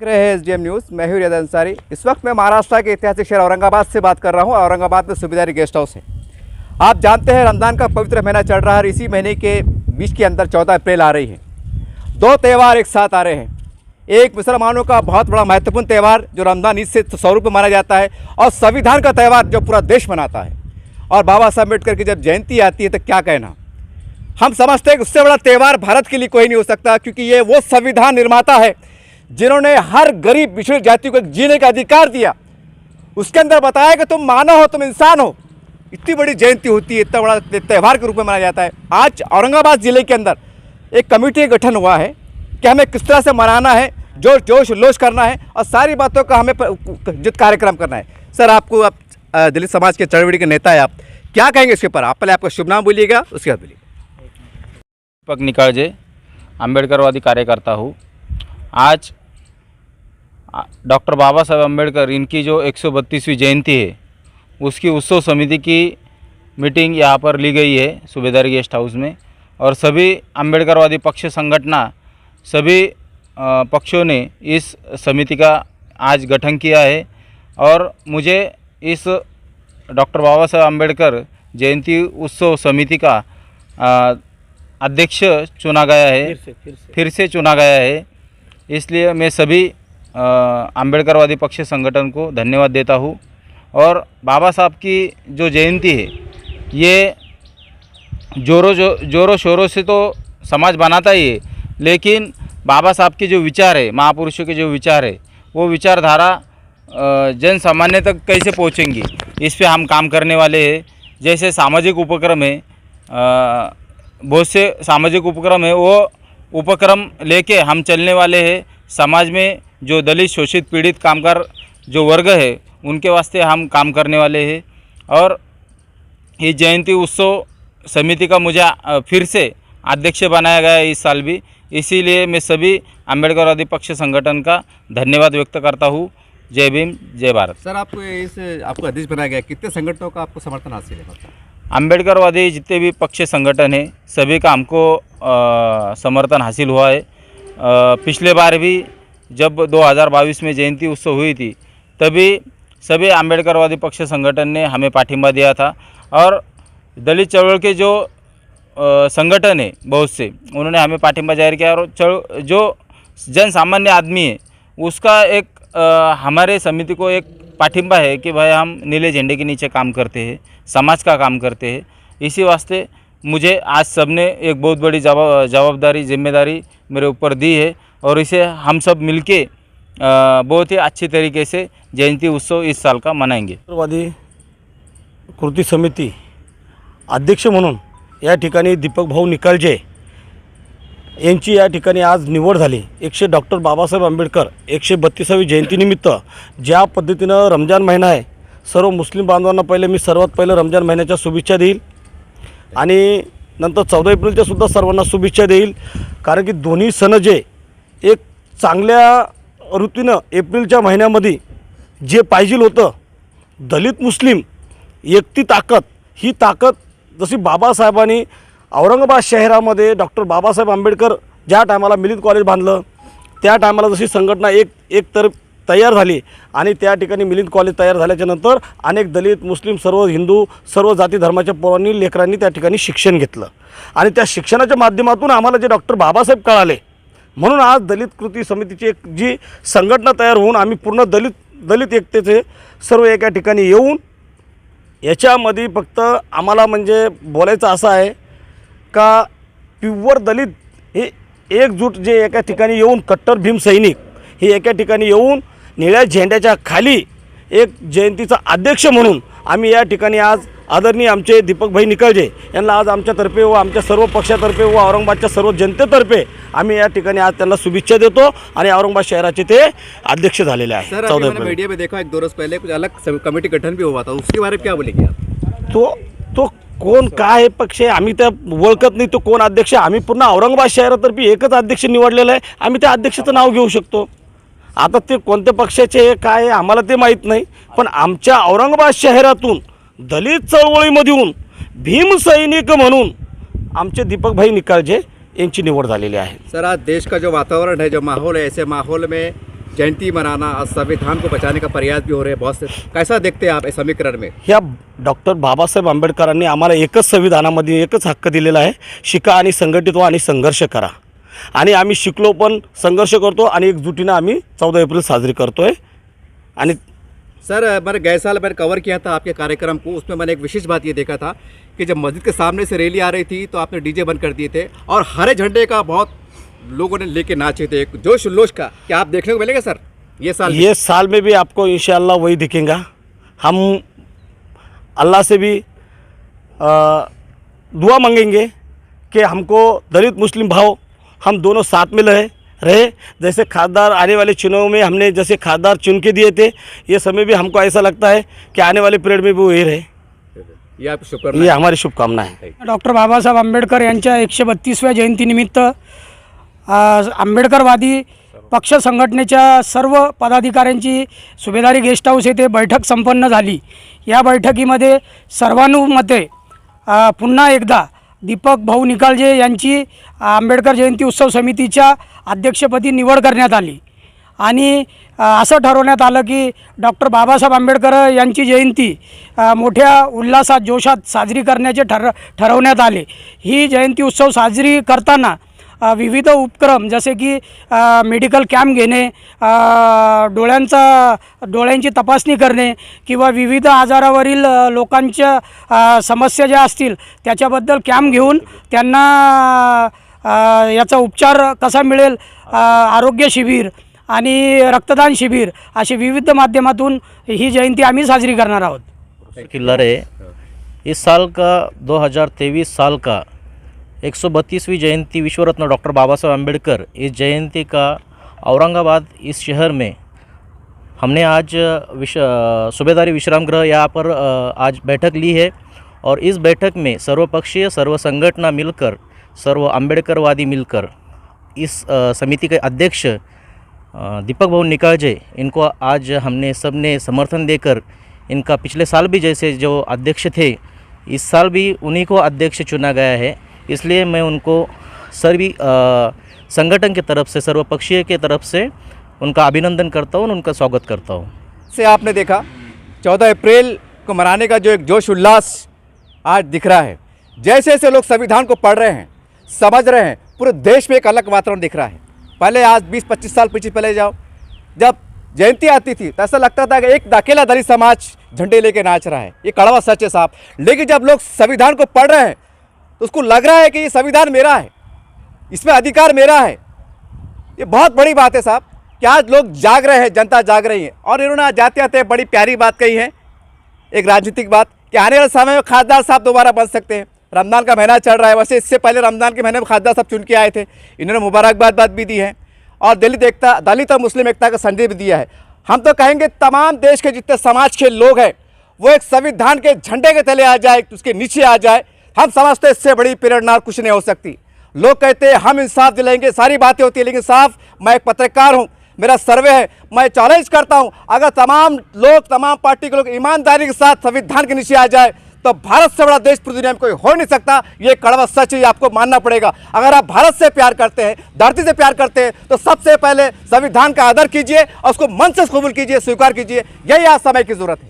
देख रहे हैं एसडीएम न्यूज़। मैं हूं रियाद अंसारी। इस वक्त मैं महाराष्ट्र के ऐतिहासिक शहर औरंगाबाद से बात कर रहा हूं। औरंगाबाद में सूबेदारी गेस्ट हाउस है। आप जानते हैं रमज़ान का पवित्र महीना चल रहा है और इसी महीने के बीच के अंदर 14 अप्रैल आ रही है। दो त्यौहार एक साथ आ रहे हैं। एक मुसलमानों का बहुत बड़ा महत्वपूर्ण त्यौहार जो रमज़ान ईद से स्वरूप में माना जाता है और संविधान का त्यौहार जो पूरा देश मनाता है। और बाबा साहब अम्बेडकर की जब जयंती आती है तो क्या कहना, हम समझते हैं कि उससे बड़ा त्यौहार भारत के लिए कोई नहीं हो सकता, क्योंकि ये वो संविधान निर्माता है जिन्होंने हर गरीब पिछड़ी जाति को जीने का अधिकार दिया। उसके अंदर बताया कि तुम मानव हो, तुम इंसान हो। इतनी बड़ी जयंती होती है, इतना बड़ा त्यौहार के रूप में मनाया जाता है। आज औरंगाबाद ज़िले के अंदर एक कमेटी का गठन हुआ है कि हमें किस तरह से मनाना है, जोश उल्लास करना है और सारी बातों का हमें जो कार्यक्रम करना है। सर, आप दलित समाज के चळवळी के नेता है, आप क्या कहेंगे इसके ऊपर? आप पहले आपका शुभ नाम बोलिएगा, उसके बाद बोलिए। दीपक निकालजे, अम्बेडकरवादी कार्यकर्ता हूँ। आज डॉक्टर बाबा साहब अम्बेडकर इनकी जो 132वीं जयंती है उसकी उत्सव समिति की मीटिंग यहाँ पर ली गई है सूबेदारी गेस्ट हाउस में। और सभी अम्बेडकरवादी पक्ष संगठना सभी पक्षों ने इस समिति का आज गठन किया है और मुझे इस डॉक्टर बाबा साहब अम्बेडकर जयंती उत्सव समिति का अध्यक्ष चुना गया है, फिर से चुना गया है। इसलिए मैं सभी अम्बेडकरवादी पक्ष संगठन को धन्यवाद देता हूँ। और बाबा साहब की जो जयंती है ये जोरों शोरों से तो समाज बनाता ही है, लेकिन बाबा साहब के जो विचार है, महापुरुषों के जो विचार है, वो विचारधारा जन सामान्य तक कैसे पहुँचेंगी, इस पे हम काम करने वाले हैं। जैसे सामाजिक उपक्रम है, बहुत से सामाजिक उपक्रम है, वो उपक्रम लेके हम चलने वाले हैं। समाज में जो दलित शोषित पीड़ित कामगार जो वर्ग है उनके वास्ते हम काम करने वाले हैं। और ये जयंती उत्सव समिति का मुझे फिर से अध्यक्ष बनाया गया है इस साल भी, इसीलिए मैं सभी अम्बेडकरवादी पक्ष संगठन का धन्यवाद व्यक्त करता हूँ। जय भीम, जय भारत। सर, आपको अध्यक्ष बनाया गया, कितने संगठनों का आपको समर्थन हासिल है? अम्बेडकरवादी जितने भी पक्ष संगठन हैं सभी का हमको समर्थन हासिल हुआ है। पिछले बार भी जब 2022 में जयंती उत्सव हुई थी तभी सभी अम्बेडकरवादी पक्ष संगठन ने हमें पाठिंबा दिया था। और दलित चळवळ के जो संगठन है बहुत से, उन्होंने हमें पाठिंबा जाहिर किया। और जो जन सामान्य आदमी है उसका एक हमारे समिति को एक पाठिंबा है कि भाई हम नीले झंडे के नीचे काम करते हैं, समाज का काम करते हैं। इसी वास्ते मुझे आज सबने एक बहुत बड़ी जवाबदारी जिम्मेदारी मेरे ऊपर दी है और इसे हम सब मिलके बहुत ही अच्छी तरीके से जयंती उत्सव इस साल का मनाएंगे। वादी कृती समिती अध्यक्ष म्हणून या ठिकाणी दीपक भाऊ निकालजे यांची या ठिकाणी आज निवड झाली। डॉक्टर बाबासाहेब आंबेडकर 132वी जयंतीनिमित्त ज्या पद्धतीनं रमजान महिना आहे, सर्व मुस्लिम बांधवांना सर्वात पहिले रमजान महिन्याच्या शुभेच्छा देईल आणि नंतर 14 एप्रिलच्या सुद्धा सर्वांना शुभेच्छा देईल। कारण की दोन्ही सण जे एक चांगल्या ऋतूनं एप्रिलच्या महिन्यामध्ये जे पाहिजे होतं, दलित मुस्लिम एकती ताकद, ही ताकद जशी बाबासाहेबांनी औरंगाबाद शहरामध्ये डॉक्टर बाबासाहेब आंबेडकर ज्या टायमाला मिलिंद कॉलेज बांधलं त्या टायमाला जशी संघटना एक तर तयार झाली आणि त्या ठिकाणी मिलिंद कॉलेज तयार झाल्याच्या नंतर अनेक दलित मुस्लिम सर्व हिंदू सर्व जाती धर्माच्या पोरांनी लेकरांनी त्या ठिकाणी शिक्षण घेतलं आणि त्या शिक्षणाच्या माध्यमातून आम्हाला जे डॉक्टर बाबासाहेब कळाले, म्हणून आज दलित कृती समितीची एक जी संघटना तयार होऊन आम्ही पूर्ण दलित एकतेचे सर्व एका ठिकाणी येऊन याच्यामध्ये फक्त आम्हाला म्हणजे बोलायचं असं आहे का प्युअर दलित हे एकजूट जे एका ठिकाणी येऊन कट्टर भीम सैनिक हे एका ठिकाणी येऊन निळ्या झेंड्याच्या खाली एक जयंतीचा अध्यक्ष म्हणून आम्ही या ठिकाणी आज आदरणीय आमचे दीपकभाई निकालजे यांना आज आमच्यातर्फे व आमच्या सर्व पक्षातर्फे व औरंगाबादच्या सर्व जनतेतर्फे आम्ही या ठिकाणी आज त्यांना शुभेच्छा देतो आणि औरंगाबाद शहराचे ते अध्यक्ष झालेले आहेत। सर, अभी मैंने मीडिया में देखा एक 2 रोज पहले कुछ अलग कमेटी गठन भी हुआ था, उसके बारे में क्या बोलेंगे आप? तो कोण काय पक्ष आहे आम्ही त्या ओळखत नाही, तो कोण अध्यक्ष आहे। आम्ही पूर्ण औरंगाबाद शहरातर्फे एकच अध्यक्ष निवडलेला आहे, आम्ही त्या अध्यक्षाचं नाव घेऊ शकतो। आता ते कोणत्या पक्षाचे काय आम्हाला ते माहीत नाही, पण आमच्या औरंगाबाद शहरातून दलित चळवळीमधून भीम सैनिक म्हणून आमचे दीपकभाई निकालजे यांची निवड झालेली आहे। सर, आज देश का जो वातावरण है, जो माहौल है, ऐसे माहौल में जयंती मनाना और संविधान को बचाने का प्रयास भी हो रहे हैं बहुत से, कैसा देखते हैं आप इस समीकरण में? ह्या डॉक्टर बाबासाहेब आंबेडकरांनी आम्हाला एकच संविधानामध्ये एकच हक्क दिलेला आहे, शिका आणि संघटित व्हा आणि संघर्ष करा. आणि आम्ही शिकलो पण संघर्ष करतो आणि एकजुटीनं आम्ही 14 एप्रिल साजरी करतोय. आणि सर मैंने गए साल मैंने कवर किया था आपके कार्यक्रम को, उसमें मैंने एक विशेष बात ये देखा था कि जब मस्जिद के सामने से रैली आ रही थी तो आपने डीजे बंद कर दिए थे और हरे झंडे का बहुत लोगों ने लेके नाचे थे, एक जोश उल्लास का. क्या आप देखने को मिलेगा सर ये साल? ये साल में भी आपको इंशाअल्लाह वही दिखेगा. हम अल्लाह से भी दुआ मांगेंगे कि हमको दलित मुस्लिम भाव हम दोनों साथ में रहे. जैसे खासदार आने वाले चुनाव में हमने जैसे खासदार चुन के दिए थे, ये समय भी हमको ऐसा लगता है कि आने वाले पीरियड में भी वही रहे. ये आप शुक्र, ये हमारी शुभकामना है. डॉक्टर बाबासाहेब आंबेडकर यांच्या 132व्या जयंतीनिमित्त आंबेडकरवादी पक्ष संघटनेच्या सर्व पदाधिकाऱ्यांची सुभेदारी गेस्ट हाऊस येथे बैठक संपन्न झाली. या बैठकीमध्ये सर्वानुमते पुन्हा एकदा दीपक भाऊ निकाळजे यांची आंबेडकर जयंती उत्सव समितीच्या अध्यक्षपदी निवड करण्यात आली आणि असं ठरवण्यात आलं की डॉक्टर बाबासाहेब आंबेडकर यांची जयंती मोठ्या उल्हासात जोशात साजरी करण्याचे ठरवण्यात आले. ही जयंती उत्सव साजरी करताना विविध उपक्रम जसे की मेडिकल कॅम्प घेणे, डोळ्यांची तपासणी करणे किंवा विविध आजारावरील लोकांच्या समस्या ज्या असतील त्याच्याबद्दल कॅम्प घेऊन त्यांना याचा उपचार कसा मिळेल, आरोग्य शिबिर आणि रक्तदान शिबिर असे विविध माध्यमातून ही जयंती आम्ही साजरी करणार आहोत. किल्लारे इस साल का 2023 साल का 132वीं जयंती विश्वरत्न डॉक्टर बाबा साहब अम्बेडकर, इस जयंती का औरंगाबाद इस शहर में हमने आज सूबेदारी विश्राम गृह यहाँ पर आज बैठक ली है. और इस बैठक में सर्वपक्षीय सर्व संगठना मिलकर, सर्व अम्बेडकरवादी मिलकर इस समिति के अध्यक्ष दीपक भाऊ निकाळजे, इनको आज हमने सब ने समर्थन देकर, इनका पिछले साल भी जैसे जो अध्यक्ष थे इस साल भी उन्हीं को अध्यक्ष चुना गया है. इसलिए मैं उनको सभी संगठन की तरफ से, सर्वपक्षीय के तरफ से उनका अभिनंदन करता हूँ, उनका स्वागत करता हूँ. से आपने देखा 14 अप्रैल को मनाने का जो एक जोश उल्लास आज दिख रहा है, जैसे जैसे लोग संविधान को पढ़ रहे हैं, समझ रहे हैं, पूरे देश में एक अलग वातावरण दिख रहा है. पहले आज 20-25 साल पीछे पहले जाओ, जब जयंती आती थी तो ऐसा लगता था कि एक अकेला दलित समाज झंडे लेके नाच रहा है. ये कड़वा सच है साहब. लेकिन जब लोग संविधान को पढ़ रहे हैं तो उसको लग रहा है कि ये संविधान मेरा है, इसमें अधिकार मेरा है. ये बहुत बड़ी बात है साहब कि आज लोग जाग रहे हैं, जनता जाग रही है. और इन्होंने आज जाते आते बड़ी प्यारी बात कही है, एक राजनीतिक बात, कि आने वाले समय में खासदार साहब दोबारा बन सकते हैं. रमज़ान का महीना चल रहा है, वैसे इससे पहले रमज़ान के महीने में खासदार साहब चुन के आए थे, इन्होंने मुबारकबाद भी दी है और दलित और मुस्लिम एकता का संदेश भी दिया है. हम तो कहेंगे तमाम देश के जितने समाज के लोग हैं वो एक संविधान के झंडे के तले आ जाए, उसके नीचे आ जाए. हम समझते हैं इससे बड़ी प्रेरणा कुछ नहीं हो सकती. लोग कहते हैं हम इंसाफ दिलाएंगे, सारी बातें होती है, लेकिन साफ मैं एक पत्रकार हूं, मेरा सर्वे है, मैं चैलेंज करता हूं, अगर तमाम लोग, तमाम पार्टी के लोग ईमानदारी के साथ संविधान के नीचे आ जाए तो भारत से बड़ा देश पूरी दुनिया में कोई हो नहीं सकता. ये कड़वा सच है, आपको मानना पड़ेगा. अगर आप भारत से प्यार करते हैं, धरती से प्यार करते हैं, तो सबसे पहले संविधान का आदर कीजिए और उसको मन से कबूल कीजिए, स्वीकार कीजिए. यही आज समय की जरूरत है.